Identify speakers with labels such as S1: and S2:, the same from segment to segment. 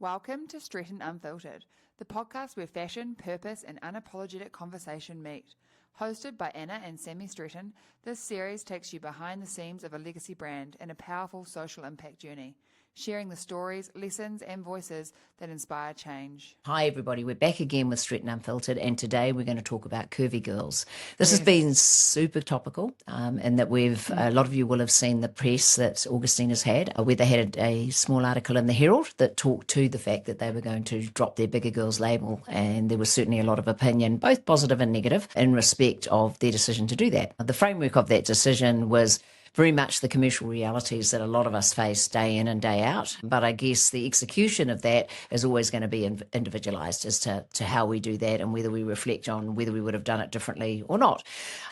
S1: Welcome to Stretton Unfiltered, the podcast where fashion, purpose, and unapologetic conversation meet. Hosted by Annah and Sami Stretton, this series takes you behind the scenes of a legacy brand and a powerful social impact journey, sharing the stories, lessons, and voices that inspire change.
S2: Hi everybody, we're back again with Stretton Unfiltered, and today we're going to talk about curvy girls. This has been super topical, and that a lot of you will have seen the press that Augustine has had, where they had a small article in the Herald that talked to the fact that they were going to drop their Bigger Girls label, and there was certainly a lot of opinion, both positive and negative, in respect of their decision to do that. The framework of that decision was very much the commercial realities that a lot of us face day in and day out. But I guess the execution of that is always going to be individualised as to how we do that and whether we reflect on whether we would have done it differently or not.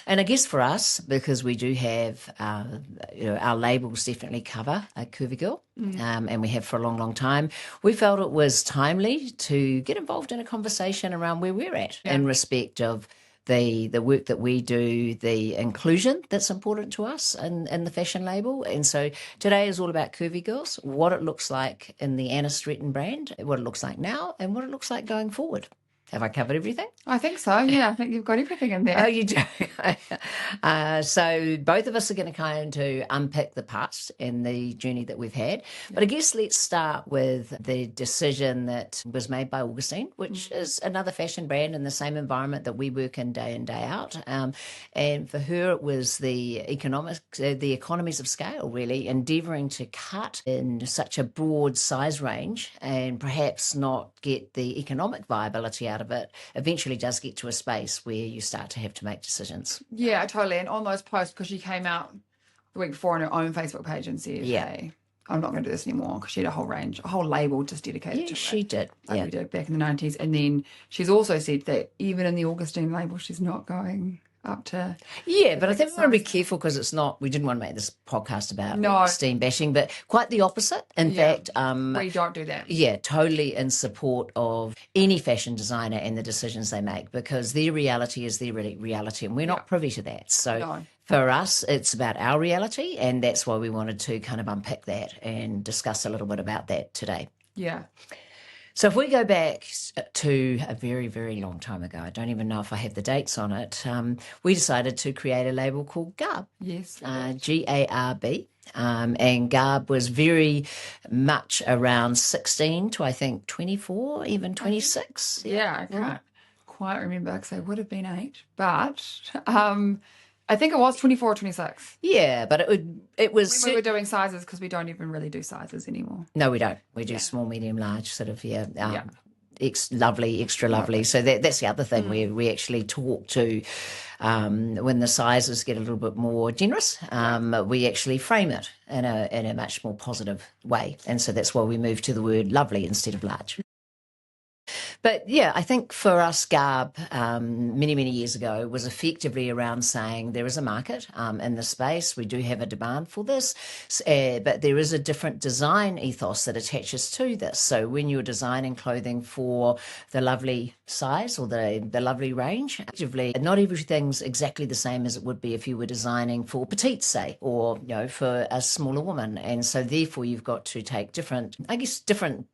S2: And I guess for us, because we do have, our labels definitely cover a curvy girl, and we have for a long, long time, we felt it was timely to get involved in a conversation around where we're at in respect of the work that we do, the inclusion that's important to us in the fashion label. And so today is all about curvy girls, what it looks like in the Annah Stretton brand, what it looks like now, and what it looks like going forward. Have I covered everything?
S1: I think so, yeah. I think you've got everything in there.
S2: Oh, you do? So both of us are going to kind of unpick the past and the journey that we've had. But I guess let's start with the decision that was made by Augustine, which is another fashion brand in the same environment that we work in day out. And for her, it was the economies of scale, really, endeavouring to cut in such a broad size range and perhaps not get the economic viability out of it, eventually does get to a space where you start to have to make decisions.
S1: Yeah, totally. And on those posts, because she came out the week before on her own Facebook page and said, hey, I'm not going to do this anymore, because she had a whole range, a whole label just dedicated to it.
S2: She did.
S1: Like we did back in the 90s. And then she's also said that even in the Augustine label, she's not going up to...
S2: Yeah, but I think we want to be careful, because it's not... We didn't want to make this podcast about Augustine bashing, but quite the opposite. In fact...
S1: we don't do that.
S2: Yeah, totally in support of any fashion designer and the decisions they make, because their reality is their reality, and we're not privy to that. So for us, it's about our reality, and that's why we wanted to kind of unpick that and discuss a little bit about that today.
S1: Yeah.
S2: So if we go back to a very, very long time ago, I don't even know if I have the dates on it, we decided to create a label called GARB.
S1: Yes.
S2: GARB. And GARB was very much around 16 to, I think, 24, even 26.
S1: Yeah, I can't quite remember, because I would have been 8. But I think it was 24 or 26.
S2: Yeah, but it was...
S1: We were doing sizes, because we don't even really do sizes anymore.
S2: No, we don't. We do small, medium, large, sort of, lovely, extra lovely. So that's the other thing. We actually talk to, when the sizes get a little bit more generous, we actually frame it in a much more positive way. And so that's why we moved to the word lovely instead of large. But yeah, I think for us, GARB, many, many years ago, was effectively around saying there is a market in the space. We do have a demand for this, but there is a different design ethos that attaches to this. So when you're designing clothing for the lovely size or the lovely range, actively, not everything's exactly the same as it would be if you were designing for petite, say, or for a smaller woman. And so therefore you've got to take different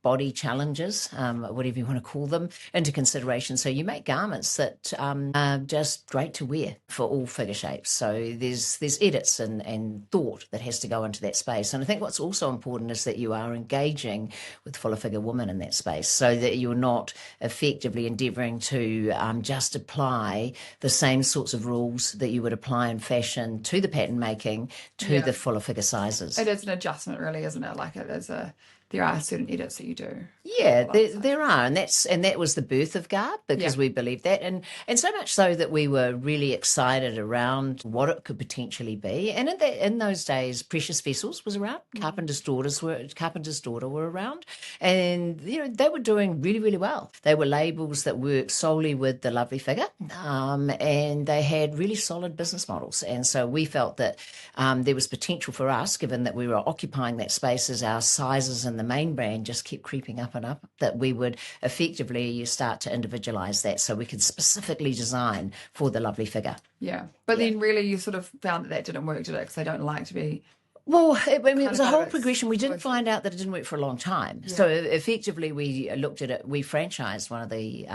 S2: body challenges, whatever you want to call them, into consideration. So you make garments that are just great to wear for all figure shapes. So there's edits and thought that has to go into that space. And I think what's also important is that you are engaging with fuller figure women in that space, so that you're not effectively endeavouring to just apply the same sorts of rules that you would apply in fashion to the pattern making, to the fuller figure sizes.
S1: It is an adjustment, really, isn't it? Like there are certain edits that you do.
S2: Yeah, there are, and that was the birth of GARB, because we believed that, and so much so that we were really excited around what it could potentially be. And in those days, Precious Vessels was around, Carpenter's Daughter were around, and they were doing really, really well. They were labels that worked solely with the lovely figure, and they had really solid business models. And so we felt that there was potential for us, given that we were occupying that space as our sizes and the main brand just kept creeping up and up, that we would effectively start to individualise that, so we could specifically design for the lovely figure.
S1: Yeah. But then really you sort of found that didn't work, did it? Because they don't like to be
S2: Well, it was a
S1: out
S2: whole
S1: of its
S2: progression. We didn't
S1: choices?
S2: find out that it didn't work for a long time. So effectively, we looked at it. We franchised one of the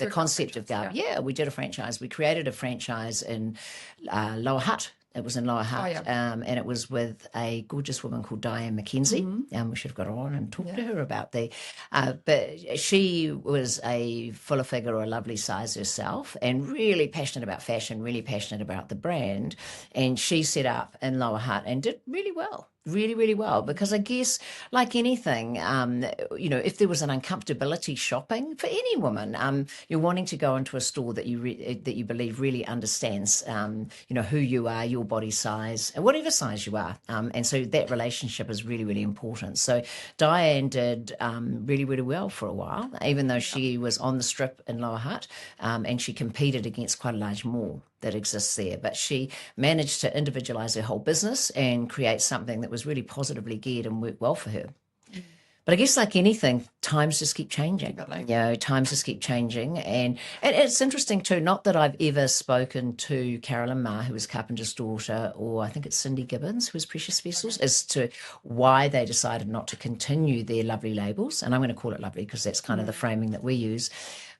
S2: concept of GARB. Yeah, we did a franchise. We created a franchise in Lower Hutt. It was in Lower Hutt, and it was with a gorgeous woman called Diane McKenzie. We should have got her on and talked to her about but she was a fuller figure or a lovely size herself and really passionate about fashion, really passionate about the brand. And she set up in Lower Hutt and did really well. Really, really well, because I guess, like anything, if there was an uncomfortability shopping for any woman, you're wanting to go into a store that you believe really understands, who you are, your body size, whatever size you are, and so that relationship is really, really important. So Diane did really, really well for a while, even though she was on the strip in Lower Hutt, and she competed against quite a large mall that exists there, but she managed to individualize her whole business and create something that was really positively geared and worked well for her. But I guess, like anything, times just keep changing. Times just keep changing. And it's interesting too, not that I've ever spoken to Carolyn Ma, who was Carpenter's daughter, or I think it's Cindy Gibbons, who was Precious Vessels, as to why they decided not to continue their lovely labels. And I'm going to call it lovely because that's kind of the framing that we use.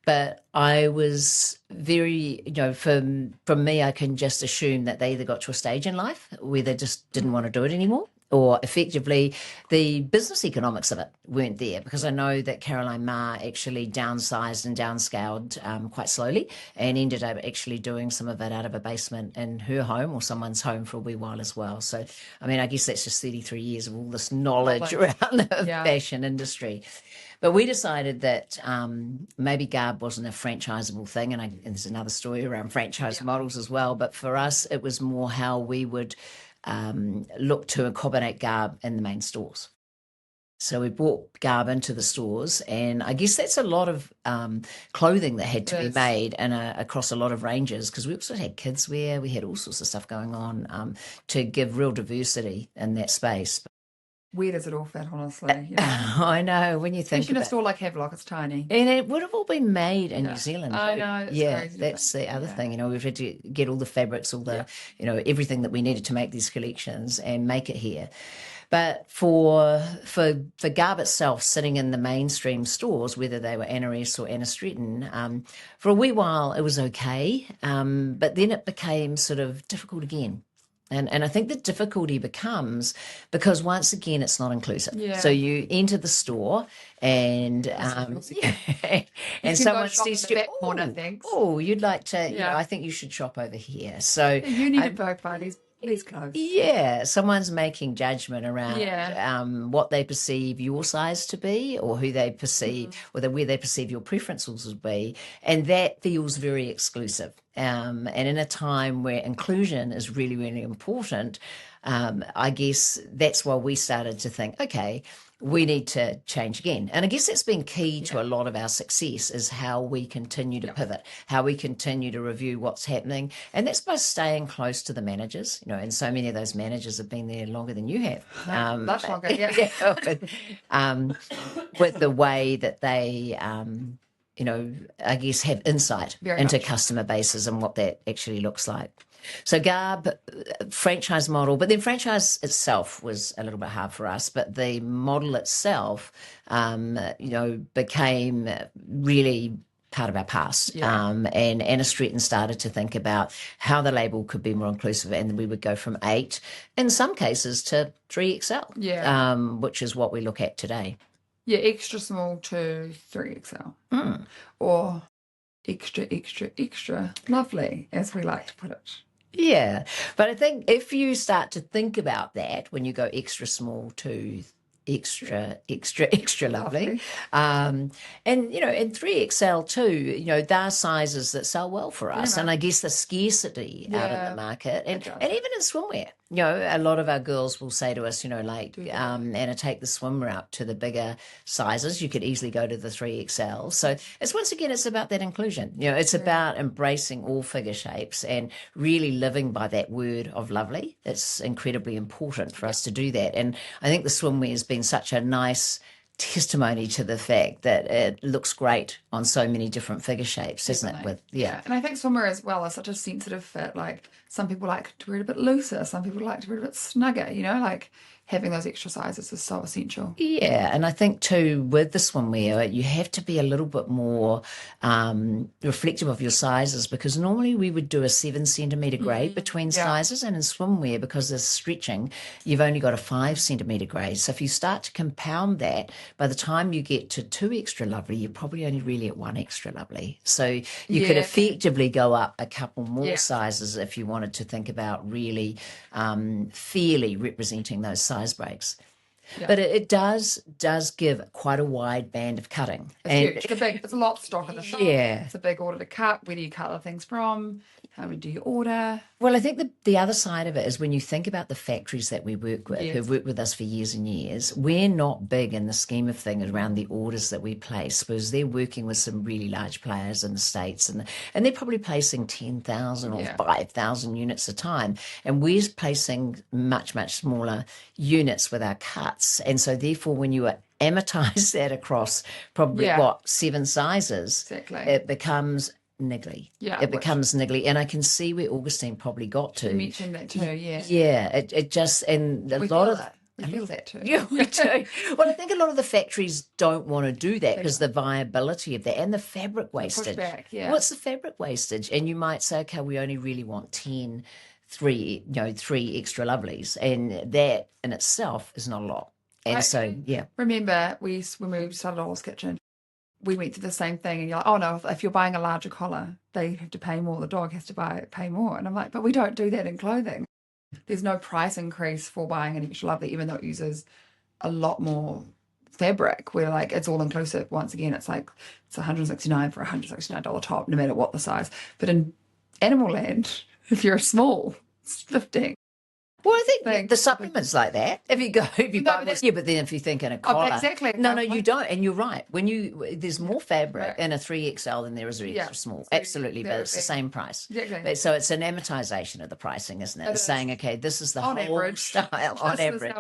S2: But I was very, from me, I can just assume that they either got to a stage in life where they just didn't want to do it anymore, or effectively the business economics of it weren't there, because I know that Caroline Ma actually downsized and downscaled quite slowly and ended up actually doing some of it out of a basement in her home or someone's home for a wee while as well. So, I mean, I guess that's just 33 years of all this knowledge around the fashion industry. But we decided that maybe GARB wasn't a franchisable thing, and there's another story around franchise models as well, but for us it was more how we would look to accommodate GARB in the main stores. So we brought GARB into the stores, and I guess that's a lot of clothing that had to be made and across a lot of ranges, because we also had kids wear, we had all sorts of stuff going on to give real diversity in that space.
S1: Where does it all fit, honestly?
S2: I know, when you think
S1: especially in a store like Havelock, it's tiny.
S2: And it would have all been made in New Zealand.
S1: I know. Crazy,
S2: that's the other thing. We've had to get all the fabrics, all the, everything that we needed to make these collections and make it here. But for GARB itself, sitting in the mainstream stores, whether they were Annah or Annah Stretton, for a wee while it was okay, but then it became sort of difficult again. And I think the difficulty becomes because, once again, it's not inclusive. Yeah. So you enter the store and and someone says to you, oh, you'd like to, I think you should shop over here. So
S1: you need to both parties. These clothes.
S2: Yeah, someone's making judgment around what they perceive your size to be, or who they perceive, or where they perceive your preferences would be, and that feels very exclusive. And in a time where inclusion is really, really important, I guess that's why we started to think, okay, we need to change again. And I guess that's been key to a lot of our success, is how we continue to pivot, how we continue to review what's happening. And that's by staying close to the managers, and so many of those managers have been there longer than you have.
S1: Much longer,
S2: with the way that they, I guess have insight into customer bases and what that actually looks like. So GARB franchise model, but then franchise itself was a little bit hard for us, but the model itself, became really part of our past. And Annah Stretton started to think about how the label could be more inclusive, and we would go from 8, in some cases, to 3XL, which is what we look at today.
S1: Yeah, extra small to 3XL. Or extra, extra, extra lovely, as we like to put it.
S2: Yeah, but I think if you start to think about that, when you go extra small to extra, extra, extra lovely. And, and 3XL too, they're sizes that sell well for us. And I guess the scarcity out in the market, and even in swimwear, a lot of our girls will say to us, Anna, take the swimwear up to the bigger sizes. You could easily go to the 3XL. So it's, once again, it's about that inclusion. It's about embracing all figure shapes and really living by that word of lovely. It's incredibly important for us to do that. And I think the swimwear has been such a nice testimony to the fact that it looks great on so many different figure shapes, isn't it?
S1: Definitely. And I think swimwear as well is such a sensitive fit. Like some people like to wear it a bit looser, some people like to wear it a bit snugger, like having those extra sizes is so essential.
S2: Yeah, and I think too with the swimwear, you have to be a little bit more reflective of your sizes, because normally we would do a 7 centimetre grade between sizes, and in swimwear, because there's stretching, you've only got a 5 centimetre grade. So if you start to compound that, by the time you get to 2 extra lovely, you're probably only really at 1 extra lovely. So you could effectively go up a couple more sizes if you wanted to think about really fairly representing those size breaks. But it does give quite a wide band of cutting.
S1: It's huge. It's a lot of stock in the shop.
S2: Yeah.
S1: It's a big order to cut. Where do you cut the things from? How do you order?
S2: Well, I think the other side of it is when you think about the factories that we work with, who've worked with us for years and years, we're not big in the scheme of things around the orders that we place, because they're working with some really large players in the States, and they're probably placing 10,000 or 5,000 units a time. And we're placing much, much smaller units with our cuts. And so therefore, when you amortize that across probably, 7 sizes, it becomes niggly. It becomes niggly. And I can see where Augustine probably got to.
S1: You mentioned that too,
S2: it just, and
S1: we feel that too.
S2: Yeah, we do. Well, I think a lot of the factories don't want to do that because the viability of that and the fabric wastage. What's the fabric wastage? And you might say, okay, we only really want 3 extra lovelies. And that in itself is not a lot. And
S1: remember, when we started Olive's Kitchen, we went through the same thing, and you're like, oh no, if you're buying a larger collar, they have to pay more, the dog has to pay more. And I'm like, but we don't do that in clothing. There's no price increase for buying an extra lovely, even though it uses a lot more fabric. We're like, it's all inclusive. Once again, it's like it's $169 for a $169 top, no matter what the size. But in Animal Land, if you're small, it's 15.
S2: Well, I think the supplements like that. If you buy this, but then if you think in a collar,
S1: exactly.
S2: No, you don't, and you're right. When there's more fabric in a 3XL than there is an extra small. Absolutely, but it's the same price.
S1: Exactly.
S2: So it's an amortization of the pricing, isn't it? It's saying, okay, this is the whole
S1: average
S2: style on average.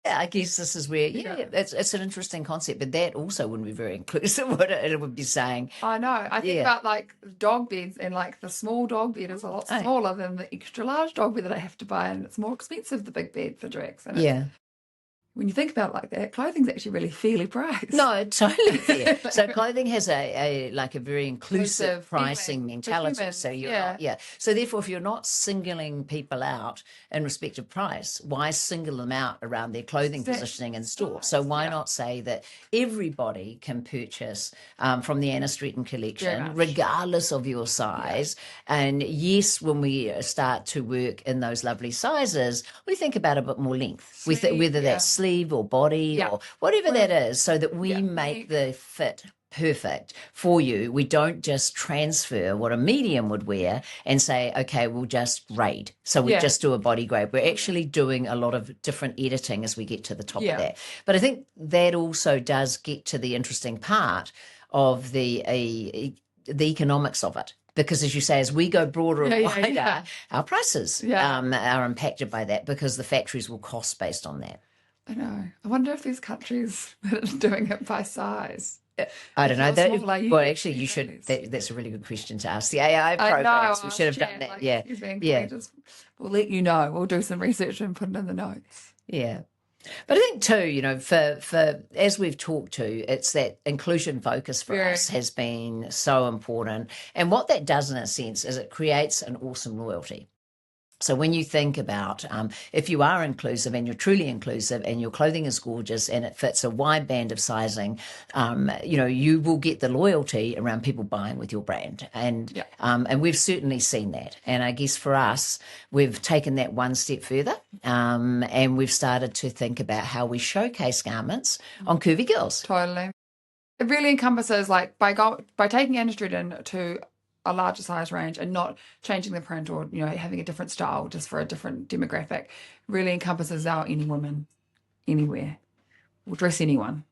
S2: Yeah, I guess this is where, it's an interesting concept, but that also wouldn't be very inclusive, would it? It would be saying...
S1: I know. I think about like dog beds, and like the small dog bed is a lot smaller than the extra large dog bed that I have to buy, and it's more expensive, the big bed for Drex. And when you think about it like that, clothing's actually really fairly priced.
S2: No, totally fair. So clothing has a very inclusive pricing mentality. So you're not, So therefore, if you're not singling people out in respect of price, why single them out around their clothing positioning in store? So why not say that everybody can purchase from the Annah Stretton collection, regardless of your size? And yes, when we start to work in those lovely sizes, we think about a bit more length, whether that's sleeve or body or whatever that is, so that we make the fit perfect for you. We don't just transfer what a medium would wear and say, okay, we'll just grade. So we just do a body grade. We're actually doing a lot of different editing as we get to the top of that. But I think that also does get to the interesting part of the economics of it. Because as you say, as we go broader and wider, our prices are impacted by that, because the factories will cost based on that.
S1: I know. I wonder if there's countries that are doing it by size.
S2: I don't know. Well, actually, you should. That's a really good question to ask the AI programs. We should have done that.
S1: We'll let you know. We'll do some research and put it in the notes.
S2: Yeah. But I think too, for as we've talked to, it's that inclusion focus for us has been so important. And what that does in a sense is it creates an awesome loyalty. So when you think about if you are inclusive and you're truly inclusive and your clothing is gorgeous and it fits a wide band of sizing, you will get the loyalty around people buying with your brand. And we've certainly seen that. And I guess for us, we've taken that one step further and we've started to think about how we showcase garments on Curvy Girls.
S1: Totally. It really encompasses, like, by taking Annah Stretton to a larger size range and not changing the print or having a different style just for a different demographic, really encompasses our any woman anywhere. We'll dress anyone.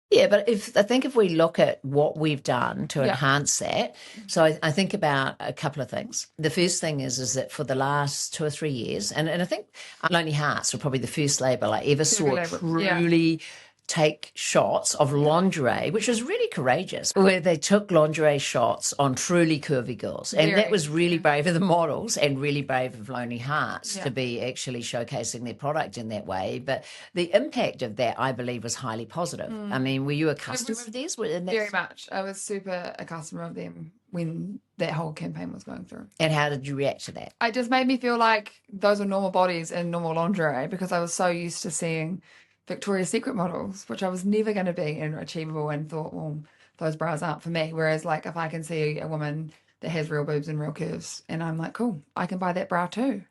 S2: Yeah, but I think if we look at what we've done to enhance that, so I think about a couple of things. The first thing is that for the last 2 or 3 years, and I think Lonely Hearts were probably the first label I ever saw truly take shots of lingerie, which was really courageous, where they took lingerie shots on truly curvy girls. And that was really brave of the models and really brave of Lonely Hearts to be actually showcasing their product in that way. But the impact of that, I believe, was highly positive. I mean, were you a customer of theirs?
S1: Very much. I was super a customer of them when that whole campaign was going through.
S2: And how did you react to that?
S1: It just made me feel like those were normal bodies in normal lingerie, because I was so used to seeing Victoria's Secret models, which I was never going to be achievable, and thought, well, those bras aren't for me. Whereas, like, if I can see a woman that has real boobs and real curves, and I'm like, cool, I can buy that bra too.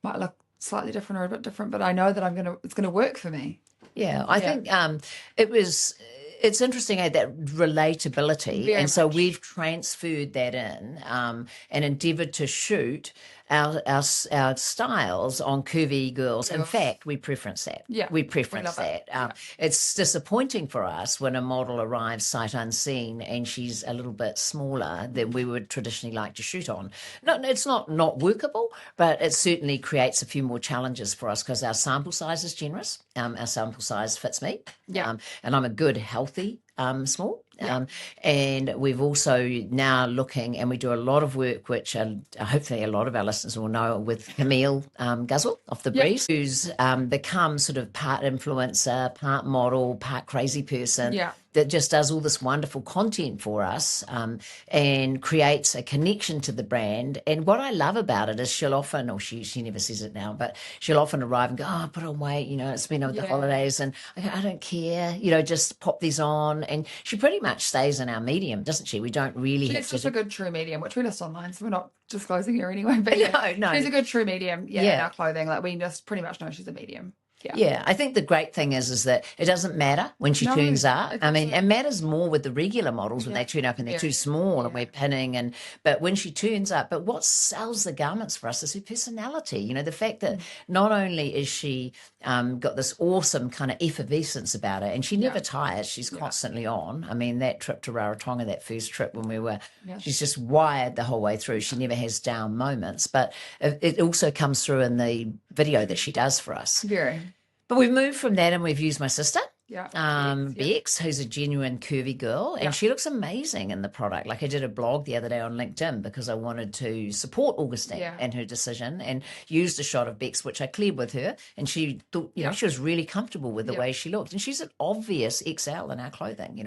S1: Might look slightly different or a bit different, but I know that it's going to work for me.
S2: Yeah, I think it's interesting, that relatability.
S1: Very
S2: and so
S1: much.
S2: we've transferred that in and endeavoured to shoot our styles on curvy girls. In fact, we preference that.
S1: Yeah,
S2: we preference
S1: love
S2: that. It's disappointing for us when a model arrives sight unseen and she's a little bit smaller than we would traditionally like to shoot on. No, it's not workable, but it certainly creates a few more challenges for us because our sample size is generous. Our sample size fits me.
S1: Yeah.
S2: And I'm a good, healthy small. And we've also now looking, and we do a lot of work, which hopefully a lot of our listeners will know, with Camille Guzzle off the Breeze, who's become sort of part influencer, part model, part crazy person. That just does all this wonderful content for us and creates a connection to the brand. And what I love about it is she'll often, or she never says it now, but she'll often arrive and go, oh, put on weight, it's been over the holidays and I don't care, just pop these on. And she pretty much stays in our medium, doesn't she? We don't really have to.
S1: She's just a good true medium, which we list online, so we're not disclosing her anyway. But
S2: no.
S1: She's a good true medium in our clothing. Like, we just pretty much know she's a medium.
S2: Yeah, I think the great thing is that it doesn't matter when she turns up. I mean, it matters more with the regular models when they turn up and they're too small and we're pinning. But when she turns up, but what sells the garments for us is her personality. The fact that not only is she got this awesome kind of effervescence about her, and she never tires. She's constantly on. I mean, that trip to Rarotonga, that first trip when we were, she's just wired the whole way through. She never has down moments. But it also comes through in the video that she does for us.
S1: Very.
S2: But we've moved from that and we've used my sister,
S1: Bex,
S2: Bex, who's a genuine curvy girl, and she looks amazing in the product. Like, I did a blog the other day on LinkedIn because I wanted to support Augustine and her decision, and used a shot of Bex, which I cleared with her, and she thought, she was really comfortable with the way she looked. And she's an obvious XL in our clothing,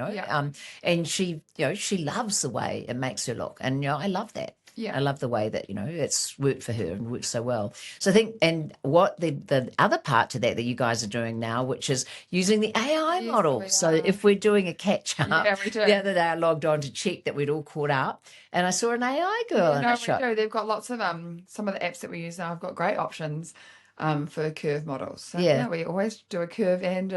S2: and she, she loves the way it makes her look. And, I love that. I love the way that, it's worked for her and works so well. So I think, and what the other part to that you guys are doing now, which is using the AI model. So if we're doing a catch up, the other day I logged on to check that we'd all caught up, and I saw an AI girl in that shot.
S1: We do. They've got lots of some of the apps that we use now have got great options for curve models. So we always do a curve and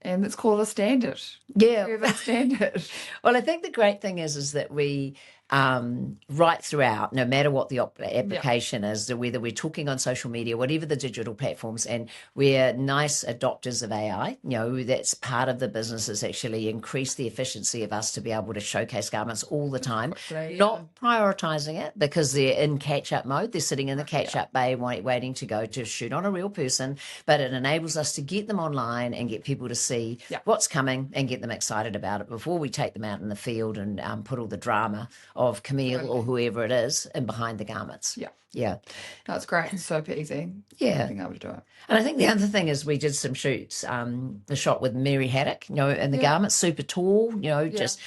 S1: it's called a standard. Curve and standard.
S2: Well, I think the great thing is that we right throughout, no matter what the application is, whether we're talking on social media, whatever the digital platforms, and we're nice adopters of AI, that's part of the business, is actually increase the efficiency of us to be able to showcase garments all the time, not prioritizing it because they're in catch-up mode. They're sitting in the catch-up bay waiting to go to shoot on a real person, but it enables us to get them online and get people to see what's coming and get them excited about it before we take them out in the field and put all the drama of Camille or whoever it is in behind the garments.
S1: That's great. It's super easy. Being able to do it.
S2: And I think the other thing is we did some shoots, the shot with Mary Haddock, in the garments, super tall, just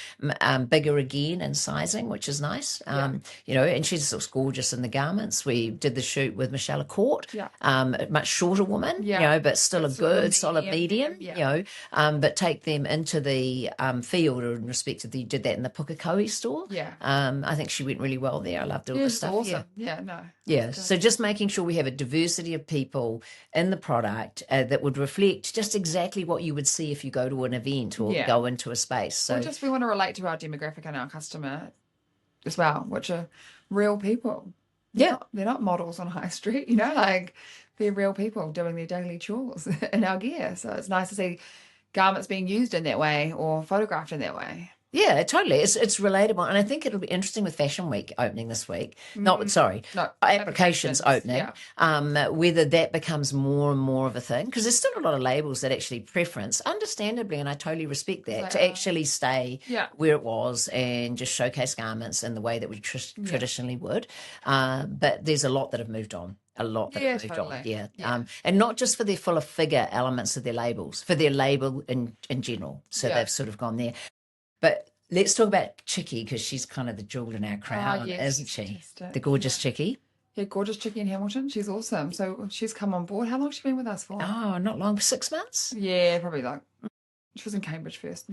S2: bigger again in sizing, which is nice. And she just looks gorgeous in the garments. We did the shoot with Michelle Accord, a much shorter woman, but still a good solid medium, but take them into the field in respect of you did that in the Pukekohe store. I think she went really well there. I loved all the stuff.
S1: Awesome.
S2: So just making sure we have a diversity of people in the product that would reflect just exactly what you would see if you go to an event or go into a space. So
S1: we want to relate to our demographic and our customer as well, which are real people. They're not models on high street, like they're real people doing their daily chores in our gear. So it's nice to see garments being used in that way or photographed in that way.
S2: Yeah, totally. It's relatable. And I think it'll be interesting with Fashion Week opening this week.
S1: No,
S2: Applications opening,
S1: yeah.
S2: whether that becomes more and more of a thing. Because there's still a lot of labels that actually preference, understandably, and I totally respect that, to actually stay where it was and just showcase garments in the way that we traditionally would. But there's a lot that have moved on. A lot that have moved on, and not just for their fuller figure elements of their labels, for their label in general. So they've sort of gone there. But let's talk about Chicky, because she's kind of the jewel in our crown, isn't she? Fantastic. The gorgeous Chicky.
S1: Yeah, gorgeous Chicky in Hamilton. She's awesome. So she's come on board. How long has she been with us for?
S2: Oh, not long. 6 months?
S1: Yeah, probably she was in Cambridge first.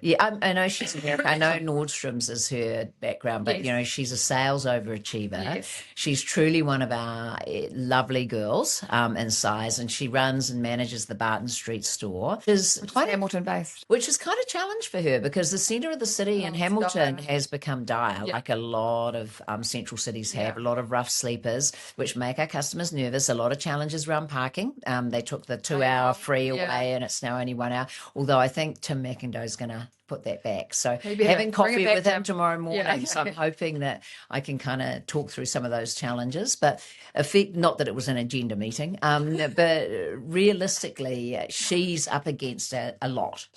S2: Yeah, I know she's American. I know Nordstrom's is her background, but, she's a sales overachiever. Yes. She's truly one of our lovely girls in size, and she runs and manages the Barton Street store, which is
S1: Hamilton-based.
S2: Which is kind of a challenge for her, because the centre of the city in Hamilton has become dire, like a lot of central cities have, a lot of rough sleepers, which make our customers nervous, a lot of challenges around parking. They took the 2-hour free away, and it's now only 1 hour, although I think Tim McIndoe's going to put that back. So having coffee with him tomorrow morning, so I'm hoping that I can kind of talk through some of those challenges. But not that it was an agenda meeting, but realistically, she's up against a lot.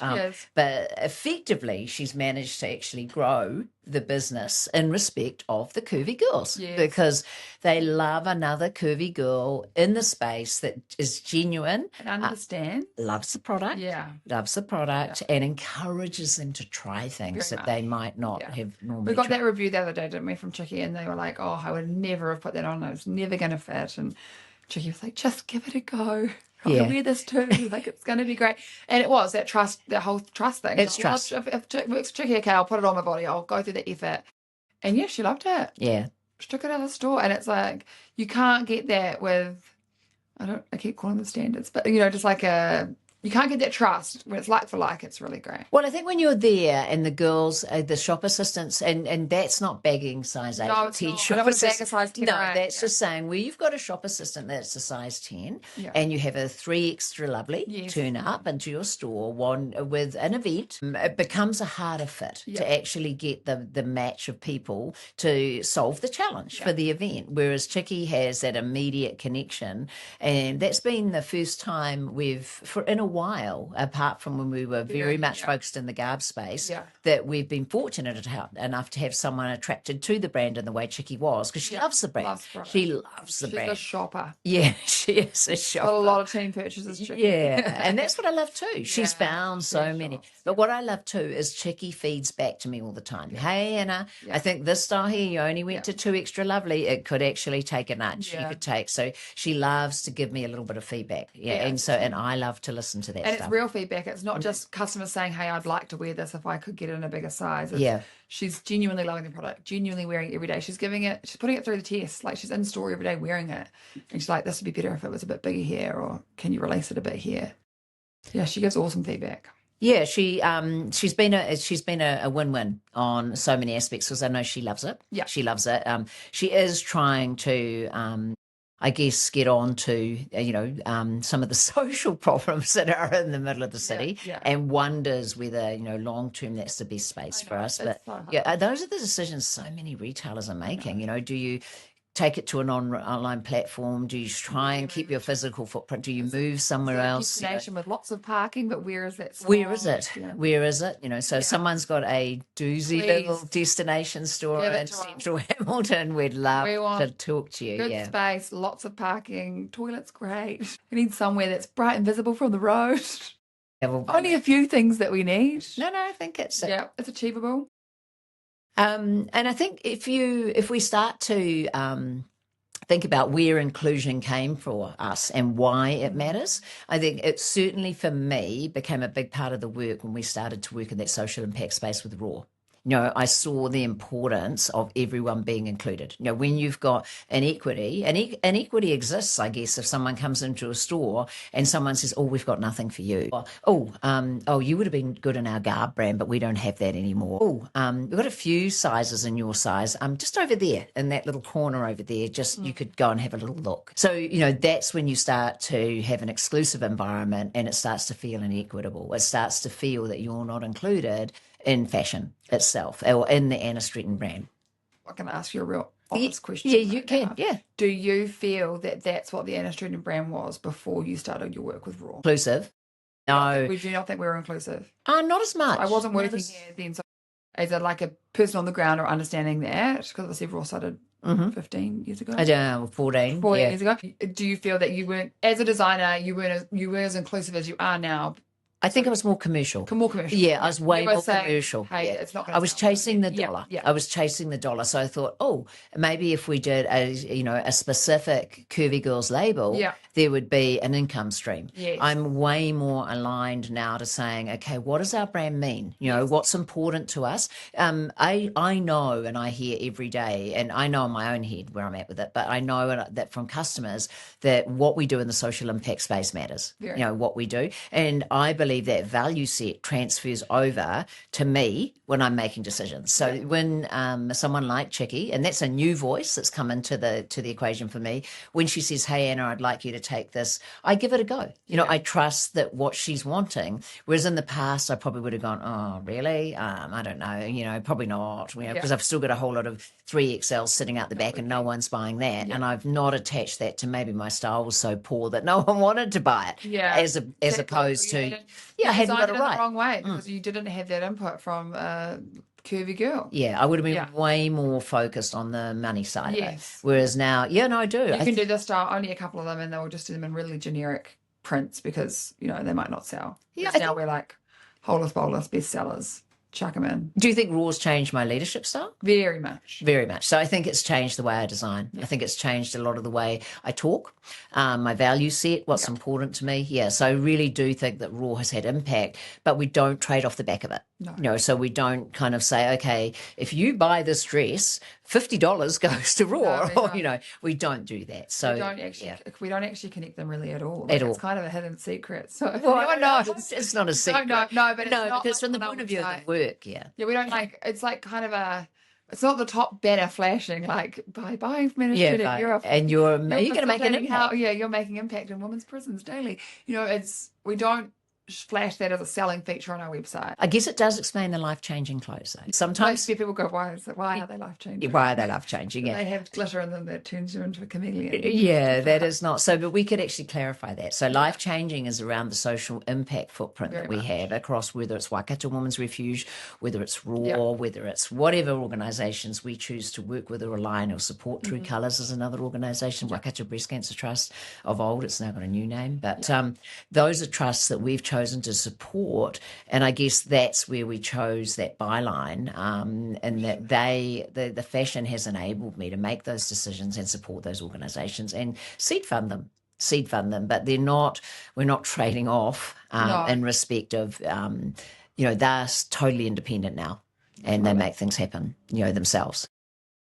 S2: But effectively, she's managed to actually grow the business in respect of the curvy girls, because they love another curvy girl in the space that is genuine
S1: and understands,
S2: loves the product, and encourages them to try things that they might not have normally.
S1: We got that review the other day, didn't we, from Chicky, and they were like, "Oh, I would never have put that on. I was never going to fit." And Chicky was like, "Just give it a go. I'll wear this too. Like, it's going to be great." And it was that trust, that whole trust thing.
S2: It's trust.
S1: If it works Chicky, okay, I'll put it on my body. I'll go through the effort. And yeah, she loved it.
S2: Yeah.
S1: She took it out of the store, and it's like, you can't get that with, I keep calling them standards, but just like you can't get that trust when it's like for like. It's really great.
S2: Well, I think when you're there and the girls, the shop assistants, and that's not bagging size 8 or 10 shop
S1: I don't want to bag a size 10.
S2: No, that's just saying where you've got a shop assistant that's a size 10 and you have a 3 extra lovely turn up into your store one with an event, it becomes a harder fit to actually get the match of people to solve the challenge for the event. Whereas Chicky has that immediate connection, and that's been the first time in a while, apart from when we were very much focused in the GARB space, that we've been fortunate enough to have someone attracted to the brand in the way Chicky was, because she loves the brand. She loves the brand.
S1: She's a shopper.
S2: Yeah, she is a shopper.
S1: Got a lot of team purchases, Chicky.
S2: Yeah, and that's what I love too. She's found so many. But what I love too is Chicky feeds back to me all the time. Hey, Anna, I think this style here, you only went to 2 extra lovely. It could actually take a nudge. You could take. So she loves to give me a little bit of feedback. And I love to listen to that
S1: and
S2: stuff.
S1: It's real feedback. It's not just customers saying, "Hey, I'd like to wear this if I could get it in a bigger size." She's genuinely loving the product, genuinely wearing it every day. She's putting it through the test. Like, she's in store every day wearing it, and she's like, "This would be better if it was a bit bigger here, or can you release it a bit here?" Yeah, she gives awesome feedback.
S2: Yeah, she's been a win-win on so many aspects, because I know she loves it. Yeah, she loves it. She is trying to I guess, get on to, some of the social problems that are in the middle of the city, and wonders whether, long-term that's the best space for us. But those are the decisions so many retailers are making. Do you take it to an online platform? Do you try and keep your physical footprint? Do you move somewhere else?
S1: Destination with lots of parking, but where is that?
S2: Where is it? Where is it? So someone's got a doozy little destination store in central Hamilton. We'd love to talk to you.
S1: Good space, lots of parking, toilets great. We need somewhere that's bright and visible from the road. Only a few things that we need.
S2: No, I think it's
S1: it's achievable.
S2: And I think if we start to think about where inclusion came for us and why it matters, I think it certainly for me became a big part of the work when we started to work in that social impact space with Raw. I saw the importance of everyone being included. When you've got an equity, and equity exists, I guess, if someone comes into a store and someone says, "Oh, we've got nothing for you." You would have been good in our GARB brand, but we don't have that anymore. We've got a few sizes in your size, just over there in that little corner over there. You could go and have a little look. So, that's when you start to have an exclusive environment, and it starts to feel inequitable. It starts to feel that you're not included in fashion itself, or in the Annah Stretton brand.
S1: I can ask you a real honest question.
S2: Yeah, you can. Yeah.
S1: Do you feel that that's what the Annah Stretton brand was before you started your work with Raw?
S2: Inclusive? No.
S1: We do not think we were inclusive.
S2: Not as much.
S1: I wasn't working here then, so as like a person on the ground or understanding that, because obviously Raw started 15 years ago.
S2: I don't know, 14
S1: years ago. Do you feel that you weren't, as a designer, you were as inclusive as you are now?
S2: I think I was more commercial.
S1: More commercial.
S2: Yeah, I was way more
S1: saying,
S2: commercial.
S1: Hey, it's not.
S2: I was chasing the dollar.
S1: Yeah.
S2: I was chasing the dollar. So I thought, maybe if we did a specific Curvy Girls label, there would be an income stream.
S1: Yes.
S2: I'm way more aligned now to saying, okay, what does our brand mean? You know, what's important to us? I know, and I hear every day, and I know in my own head where I'm at with it, but I know that from customers that what we do in the social impact space matters. What we do, and I believe that value set transfers over to me when I'm making decisions. So when someone like Chicky, and that's a new voice that's come into the equation for me, when she says, "Hey Anna, I'd like you to take this," I give it a go. I trust that what she's wanting. Whereas in the past, I probably would have gone, "Oh, really? I don't know. Probably not." Because I've still got a whole lot of 3XL sitting out the back, and no one's buying that. And I've not attached that to maybe my style was so poor that no one wanted to buy it.
S1: Yeah,
S2: as opposed to. I hadn't got it right.
S1: The wrong way because you didn't have that input from Curvy Girl.
S2: Yeah, I would have been way more focused on the money side of it. Whereas now, I do.
S1: You can do this style, only a couple of them, and they'll just do them in really generic prints because, they might not sell. Yeah, now we're like holus bolus bestsellers. Chuck them in.
S2: Do you think Raw's changed my leadership style?
S1: Very much.
S2: Very much. So I think it's changed the way I design. I think it's changed a lot of the way I talk, my value set, what's important to me. Yeah, so I really do think that Raw has had impact, but we don't trade off the back of it. No. So we don't kind of say, okay, if you buy this dress, $50 goes to Raw. We don't do that. So
S1: we don't actually connect them really at all.
S2: At all.
S1: It's kind of a hidden secret. So
S2: it's not a secret.
S1: No, but
S2: because from the point of view of the work, yeah,
S1: we don't it's like kind of it's not the top banner flashing like buying from Annah Stretton,
S2: you're going to make an impact.
S1: You're making impact in women's prisons daily. We don't flash that as a selling feature on our website.
S2: I guess it does explain the life-changing clothes, though. Sometimes
S1: people go, why are they life-changing?
S2: Why are they life-changing?
S1: They have glitter in them that turns you into a chameleon.
S2: Yeah, that is not. So, but we could actually clarify that. So life-changing is around the social impact footprint that we have across, whether it's Waikato Women's Refuge, whether it's Raw, whether it's whatever organisations we choose to work with or align or support. True Colours is another organisation, Waikato Breast Cancer Trust of old. It's now got a new name. But those are trusts that we've chosen to support, and I guess that's where we chose that byline, and that the fashion has enabled me to make those decisions and support those organisations and seed fund them, but we're not trading off in respect of, they're totally independent now, and they make things happen, themselves.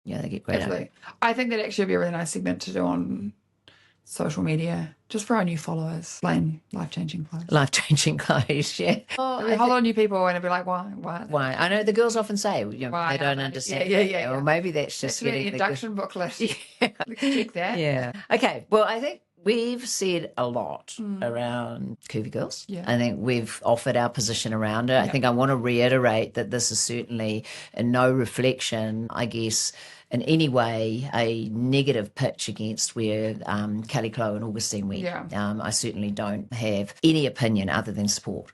S2: They get great.
S1: Absolutely. I think that actually would be a really nice segment to do on social media, just for our new followers, plain life-changing clothes.
S2: Life-changing clothes, yeah.
S1: A whole lot of new people, and it'd be like, why?
S2: Why? I know the girls often say, they don't understand. Yeah. Or maybe that's just
S1: getting the induction booklet. We can check that.
S2: Yeah. Okay. Well, I think we've said a lot around Curvy Girls.
S1: Yeah.
S2: I think we've offered our position around it. I think I want to reiterate that this is certainly no reflection, I guess, in any way a negative pitch against where Kelly Clow and Augustine went. I certainly don't have any opinion other than support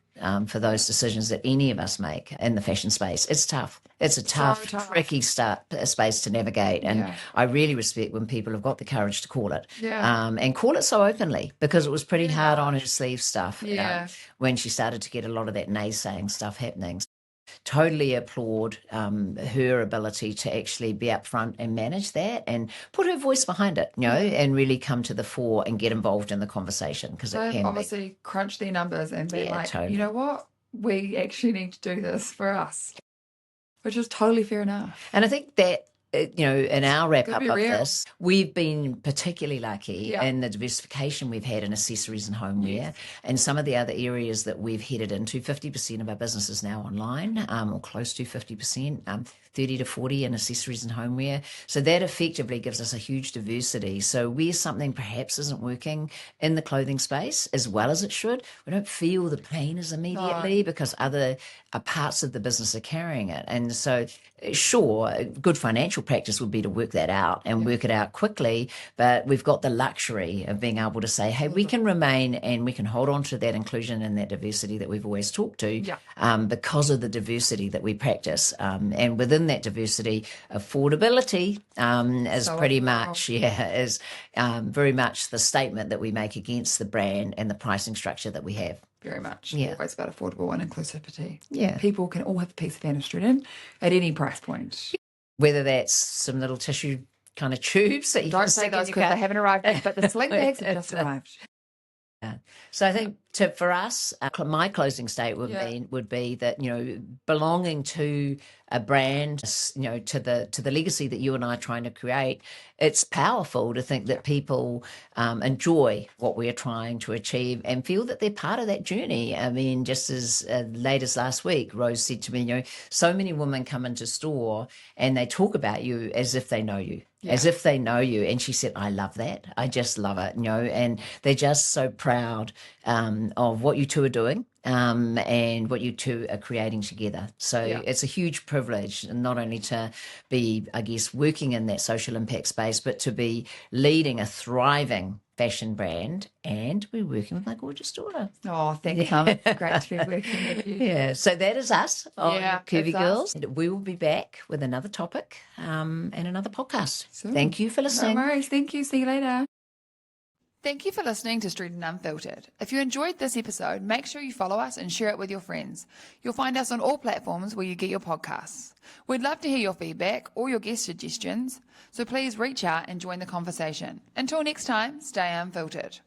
S2: for those decisions that any of us make in the fashion space. It's tough. It's a tough, tricky space to navigate, and I really respect when people have got the courage to call it, and call it so openly, because it was pretty hard on her sleeve stuff when she started to get a lot of that naysaying stuff happening. Totally applaud her ability to actually be upfront and manage that and put her voice behind it, and really come to the fore and get involved in the conversation, because it can
S1: obviously crunch their numbers and be like, you know what, we actually need to do this for us, which is totally fair enough.
S2: And I think that in our wrap up
S1: be
S2: of
S1: real.
S2: this, we've been particularly lucky
S1: Yeah.
S2: in the diversification we've had in accessories and homeware, and some of the other areas that we've headed into. 50% of our business is now online, or close to 50%, 30 to 40 in accessories and homeware. So that effectively gives us a huge diversity. So where something perhaps isn't working in the clothing space as well as it should, we don't feel the pain as immediately because other parts of the business are carrying it. And so, sure, good financial practice would be to work that out and work it out quickly, but we've got the luxury of being able to say, hey, we can remain and we can hold on to that inclusion and that diversity that we've always talked to because of the diversity that we practice. And within that diversity, affordability is
S1: So
S2: pretty
S1: overall.
S2: much, is very much the statement that we make against the brand and the pricing structure that we have.
S1: Very much.
S2: Yeah.
S1: Always about affordable and inclusivity.
S2: Yeah.
S1: People can all have a piece of Annah Stretton at any price point.
S2: Whether that's some little tissue kind of tubes that you
S1: Don't
S2: can
S1: say
S2: stick in
S1: those
S2: your
S1: because
S2: car.
S1: they haven't arrived yet, but the sling bags have just arrived.
S2: So I think for us, my closing statement would be that, belonging to a brand, to the legacy that you and I are trying to create, it's powerful to think that people enjoy what we're trying to achieve and feel that they're part of that journey. I mean, just as late as last week, Rose said to me, so many women come into store and they talk about you as if they know you. As if they know you. And she said, I love that. I just love it, and they're just so proud of what you two are doing and what you two are creating together. So it's a huge privilege, not only to be, I guess, working in that social impact space, but to be leading a thriving fashion brand, and we're working with my gorgeous daughter.
S1: Oh, thanks, Mum. It's great to be working with you.
S2: Yeah, so that is us on Curvy
S1: it's
S2: Girls. We will be back with another topic and another podcast.
S1: Soon.
S2: Thank you for listening.
S1: No worries. Thank you. See you later. Thank you for listening to Stretton Unfiltered. If you enjoyed this episode, make sure you follow us and share it with your friends. You'll find us on all platforms where you get your podcasts. We'd love to hear your feedback or your guest suggestions, so please reach out and join the conversation. Until next time, stay unfiltered.